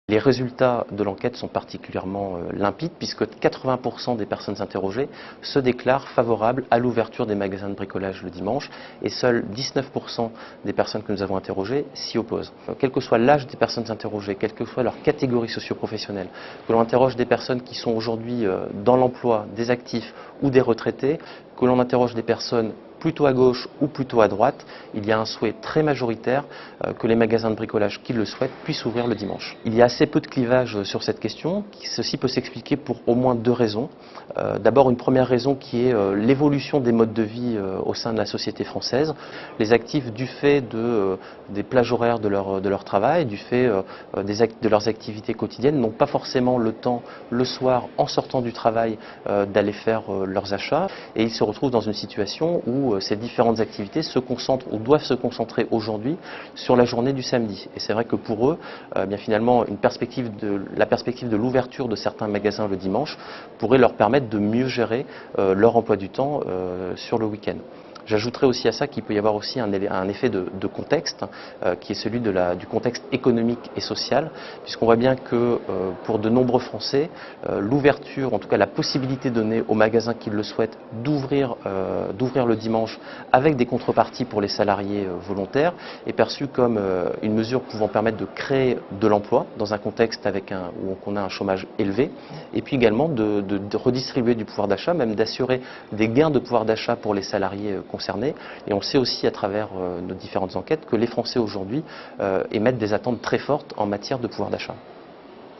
Les résultats de l'enquête sont particulièrement limpides puisque 80% des personnes interrogées se déclarent favorables à l'ouverture des magasins de bricolage le dimanche et seuls 19% des personnes que nous avons interrogées s'y opposent. Quel que soit l'âge des personnes interrogées, quelle que soit leur catégorie socio-professionnelle, que l'on interroge des personnes qui sont aujourd'hui dans l'emploi, des actifs ou des retraités, que l'on interroge des personnes plutôt à gauche ou plutôt à droite, il y a un souhait très majoritaire que les magasins de bricolage qui le souhaitent puissent ouvrir le dimanche. Il y a assez peu de clivage sur cette question. Ceci peut s'expliquer pour au moins deux raisons. D'abord, une première raison qui est l'évolution des modes de vie au sein de la société française. Les actifs, du fait des plages horaires de leur travail, du fait de leurs activités quotidiennes, n'ont pas forcément le temps le soir en sortant du travail d'aller faire leurs achats et ils se retrouvent dans une situation où ces différentes activités se concentrent ou doivent se concentrer aujourd'hui sur la journée du samedi. Et c'est vrai que pour eux, bien finalement, la perspective de l'ouverture de certains magasins le dimanche pourrait leur permettre de mieux gérer leur emploi du temps sur le week-end. J'ajouterai aussi à ça qu'il peut y avoir aussi un effet de contexte qui est celui du contexte économique et social, puisqu'on voit bien que pour de nombreux Français, l'ouverture, en tout cas la possibilité donnée aux magasins qui le souhaitent d'ouvrir le dimanche avec des contreparties pour les salariés volontaires est perçue comme une mesure pouvant permettre de créer de l'emploi dans un contexte où on a un chômage élevé, et puis également de redistribuer du pouvoir d'achat, même d'assurer des gains de pouvoir d'achat pour les salariés concernés. Et on sait aussi à travers nos différentes enquêtes que les Français aujourd'hui émettent des attentes très fortes en matière de pouvoir d'achat.